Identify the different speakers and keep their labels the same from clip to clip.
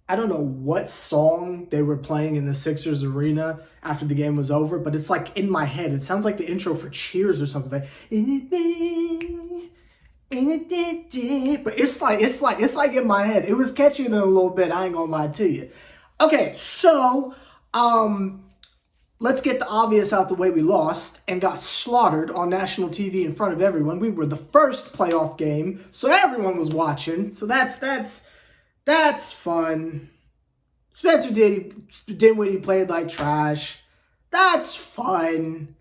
Speaker 1: I don't know what song they were playing in the Sixers arena after the game was over, but it's like in my head. It sounds like the intro for Cheers or something. But it's like in my head. It was catchier than a little bit. I ain't gonna lie to you. Okay, so let's get the obvious out the way. We lost and got slaughtered on national TV in front of everyone. We were the first playoff game, so everyone was watching. So that's fun. Spencer Dinwiddie played like trash. That's fun.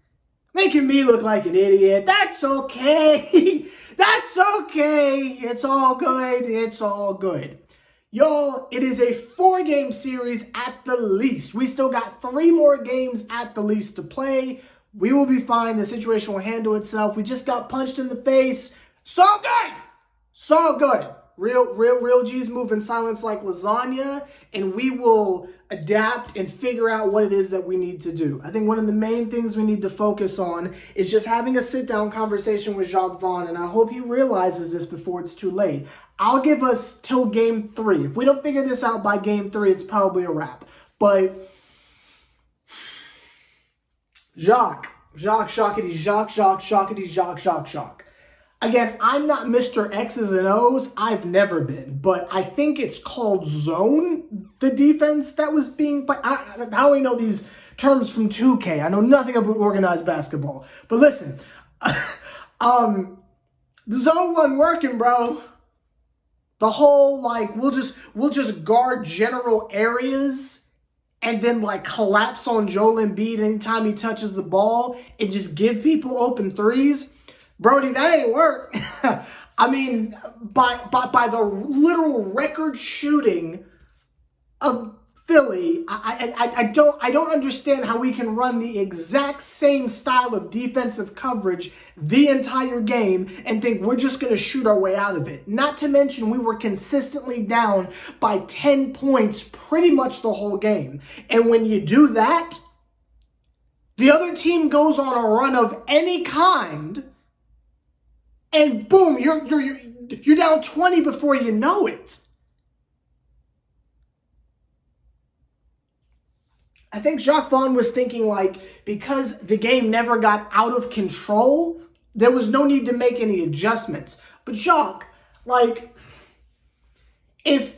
Speaker 1: Making me look like an idiot. That's okay. That's okay. It's all good. It's all good. Y'all, it is a 4-game series at the least. We still got 3 more games at the least to play. We will be fine. The situation will handle itself. We just got punched in the face. So good. So good. Real G's move in silence like lasagna, and we will adapt and figure out what it is that we need to do. I think one of the main things we need to focus on is just having a sit-down conversation with Jacques Vaughn, and I hope he realizes this before it's too late. I'll give us till game 3. If we don't figure this out by game 3, it's probably a wrap. But Jacques. Again, I'm not Mr. X's and O's. I've never been. But I think it's called zone, the defense that was being played. I only know these terms from 2K. I know nothing about organized basketball. But listen, the zone wasn't working, bro. The whole, we'll just guard general areas and then, collapse on Joel Embiid anytime he touches the ball and just give people open threes. Brody, that ain't work. I mean, by the literal record shooting of Philly, I don't understand how we can run the exact same style of defensive coverage the entire game and think we're just going to shoot our way out of it. Not to mention we were consistently down by 10 points pretty much the whole game. And when you do that, the other team goes on a run of any kind, and boom, you're down 20 before you know it. I think Jacques Vaughn was thinking because the game never got out of control, there was no need to make any adjustments. But Jacques, if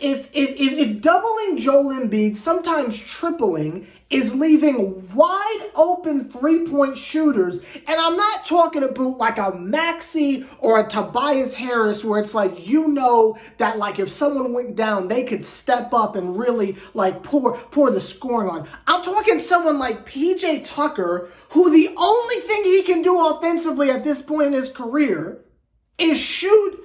Speaker 1: doubling Joel Embiid, sometimes tripling, is leaving wide open 3-point shooters, and I'm not talking about a Maxey or a Tobias Harris where it's that if someone went down, they could step up and really pour the scoring on. I'm talking someone like PJ Tucker, who the only thing he can do offensively at this point in his career is shoot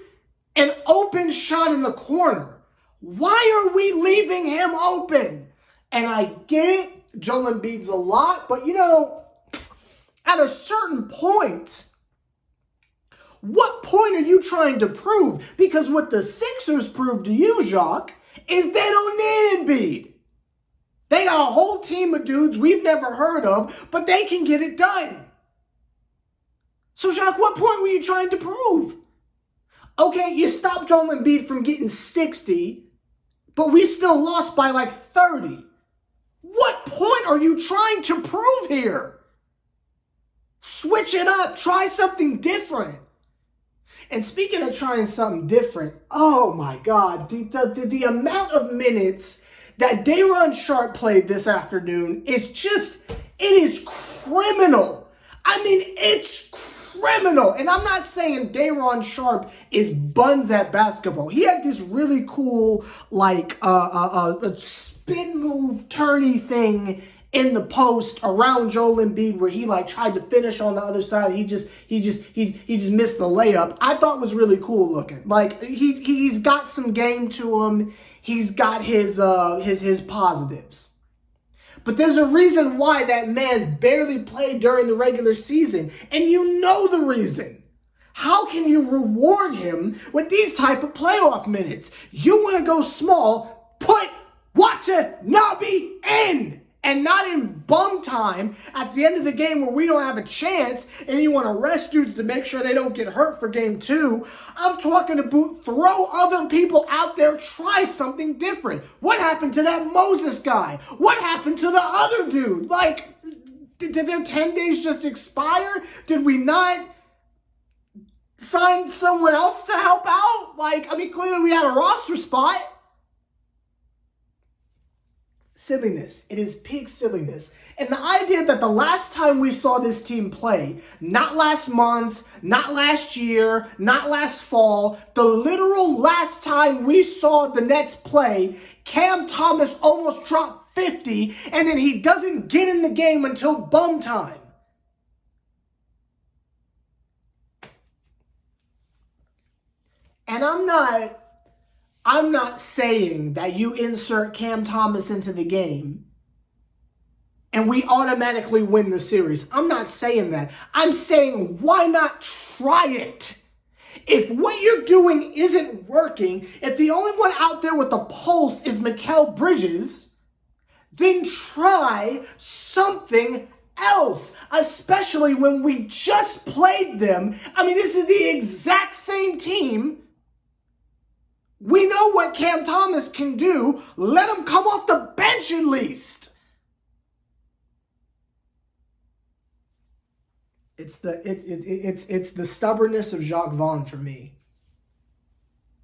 Speaker 1: an open shot in the corner. Why are we leaving him open? And I get it, Joel Embiid's a lot, but at a certain point, what point are you trying to prove? Because what the Sixers proved to you, Jacques, is they don't need Embiid. They got a whole team of dudes we've never heard of, but they can get it done. So, Jacques, what point were you trying to prove? Okay, you stopped Joel Embiid from getting 60, but we still lost by 30. What point are you trying to prove here? Switch it up. Try something different. And speaking of trying something different, oh my God, the amount of minutes that Day'Ron Sharpe played this afternoon is it is criminal. I mean, it's criminal. And I'm not saying Day'Ron Sharpe is buns at basketball. He had this really cool, spin move, turny thing in the post around Joel Embiid where he tried to finish on the other side. He just missed the layup. I thought was really cool looking. He's got some game to him. He's got his positives. But there's a reason why that man barely played during the regular season. And you know the reason. How can you reward him with these type of playoff minutes? You want to go small, put Watanabe in. And not in bum time at the end of the game where we don't have a chance and you want to rest dudes to make sure they don't get hurt for game 2. I'm talking about throw other people out there, try something different. What happened to that Moses guy? What happened to the other dude? Like, did their 10 days just expire? Did we not sign someone else to help out? Like, I mean, clearly we had a roster spot. Silliness. It is peak silliness. And the idea that the last time we saw this team play, not last month, not last year, not last fall, the literal last time we saw the Nets play, Cam Thomas almost dropped 50, and then he doesn't get in the game until bum time. And I'm not saying that you insert Cam Thomas into the game and we automatically win the series. I'm not saying that. I'm saying, why not try it? If what you're doing isn't working, if the only one out there with a pulse is Mikal Bridges, then try something else, especially when we just played them. I mean, this is the exact same team. We know what Cam Thomas can do. Let him come off the bench at least. It's the stubbornness of Jacques Vaughn for me.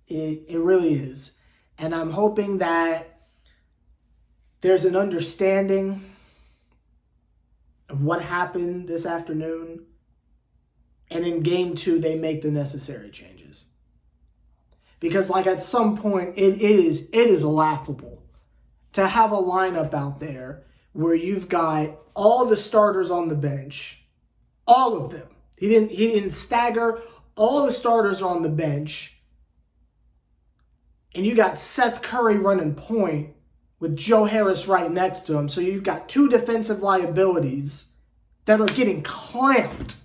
Speaker 1: It really is. And I'm hoping that there's an understanding of what happened this afternoon. And in game 2, they make the necessary changes. Because like at some point, it is laughable to have a lineup out there where you've got all the starters on the bench, all of them. He didn't stagger. All the starters are on the bench. And you got Seth Curry running point with Joe Harris right next to him. So you've got 2 defensive liabilities that are getting clamped.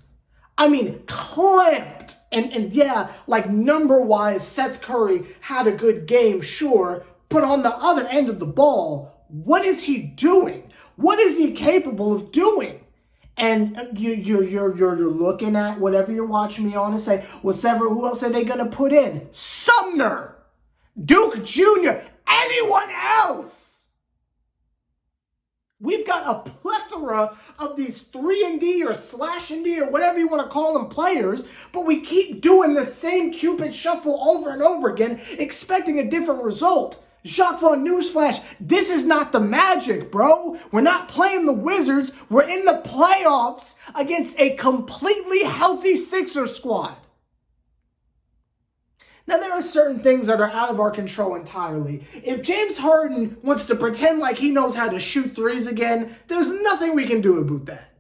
Speaker 1: I mean, clamped. And yeah, like number-wise, Seth Curry had a good game, sure. But on the other end of the ball, what is he doing? What is he capable of doing? And you're looking at whatever you're watching me on and say, well, Sever, who else are they going to put in? Sumner, Duke Jr., anyone else? We've got a plethora of these 3-and-D or slash-and-D or whatever you want to call them players, but we keep doing the same Cupid shuffle over and over again, expecting a different result. Jacques Vaughn, newsflash, this is not the Magic, bro. We're not playing the Wizards. We're in the playoffs against a completely healthy Sixers squad. Now, there are certain things that are out of our control entirely. If James Harden wants to pretend like he knows how to shoot threes again, there's nothing we can do about that.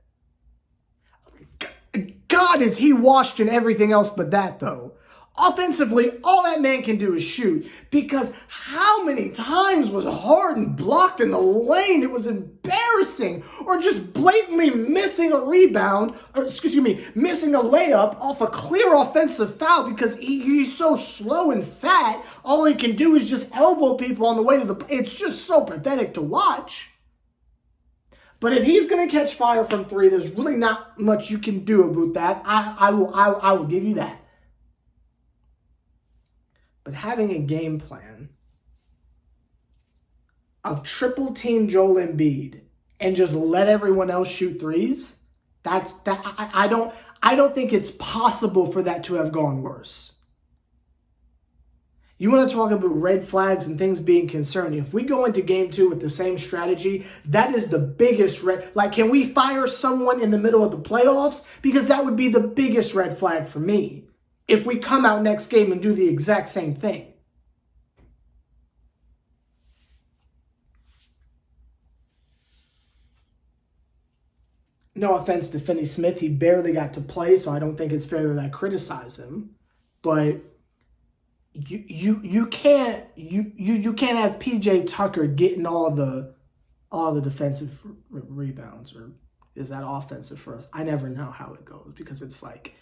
Speaker 1: God, is he washed in everything else but that, though. Offensively, all that man can do is shoot. Because how many times was Harden blocked in the lane? It was embarrassing. Or just blatantly missing a rebound, or missing a layup off a clear offensive foul because he's so slow and fat. All he can do is just elbow people on the way to the... It's just so pathetic to watch. But if he's going to catch fire from 3, there's really not much you can do about that. I will give you that. But having a game plan of triple team Joel Embiid and just let everyone else shoot threes, I don't think it's possible for that to have gone worse. You want to talk about red flags and things being concerning. If we go into game 2 with the same strategy, that is the biggest red. Like, can we fire someone in the middle of the playoffs? Because that would be the biggest red flag for me. If we come out next game and do the exact same thing. No offense to Finney Smith. He barely got to play, so I don't think it's fair that I criticize him. But you can't have PJ Tucker getting all the defensive rebounds, or is that offensive for us? I never know how it goes because it's like,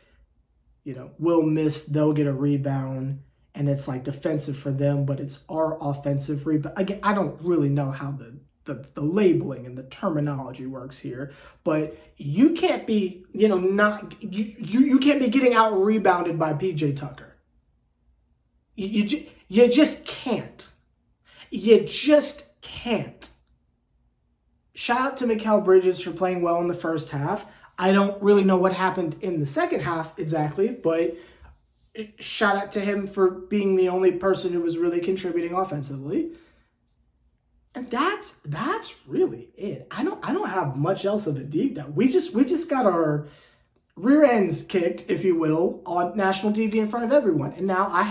Speaker 1: we'll miss, they'll get a rebound, and it's like defensive for them, but it's our offensive rebound. Again, I don't really know how the labeling and the terminology works here, but you can't be, you can't be getting out rebounded by PJ Tucker. You just can't. You just can't. Shout out to Mikal Bridges for playing well in the first half. I don't really know what happened in the second half exactly, but shout out to him for being the only person who was really contributing offensively. And that's really it. I don't have much else of a deep dive. We just got our rear ends kicked, if you will, on national TV in front of everyone. And now I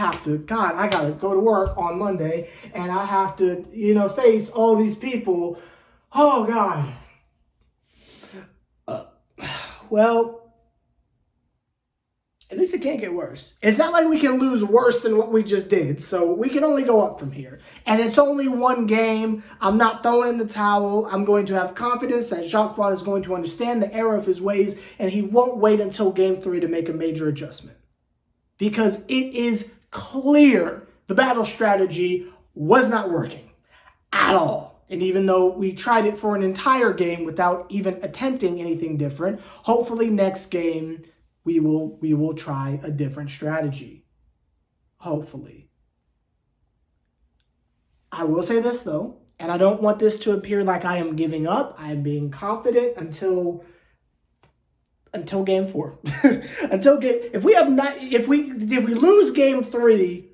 Speaker 1: gotta go to work on Monday, and I have to, face all these people. Oh, God. Well, at least it can't get worse. It's not like we can lose worse than what we just did, so we can only go up from here. And it's only one game. I'm not throwing in the towel. I'm going to have confidence that Jacques is going to understand the error of his ways, and he won't wait until Game 3 to make a major adjustment. Because it is clear the battle strategy was not working at all. And even though we tried it for an entire game without even attempting anything different, hopefully next game we will try a different strategy. Hopefully. I will say this though, and I don't want this to appear like I am giving up. I am being confident until game 4. If we lose game 3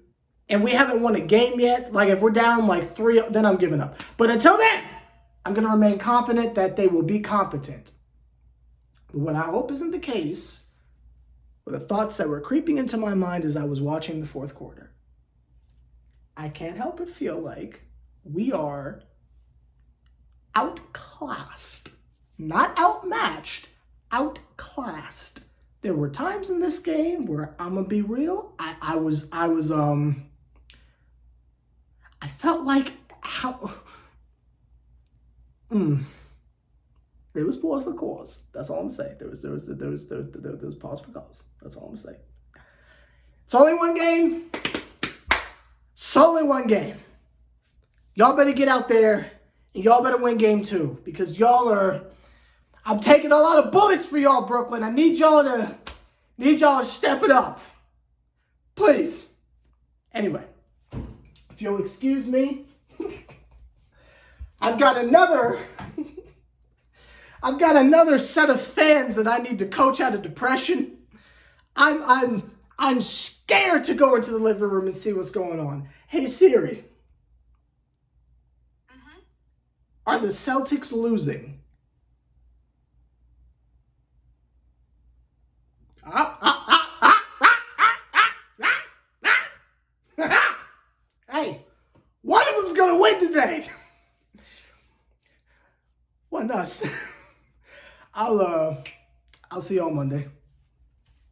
Speaker 1: and we haven't won a game yet, like if we're down like 3, then I'm giving up. But until then, I'm going to remain confident that they will be competent. But what I hope isn't the case were the thoughts that were creeping into my mind as I was watching the fourth quarter. I can't help but feel like we are outclassed. Not outmatched, outclassed. There were times in this game where I'm going to be real. I felt like there was pause for cause. That's all I'm saying. There was pause for cause. That's all I'm saying. It's only one game. It's only one game. Y'all better get out there and y'all better win game 2 because I'm taking a lot of bullets for y'all, Brooklyn. I need y'all to step it up. Please. Anyway. If you'll excuse me, I've got another set of fans that I need to coach out of depression. I'm scared to go into the living room and see what's going on. Hey Siri. Are the Celtics losing? Hey, one of them's going to win today. Wasn't us. I'll see you on Monday.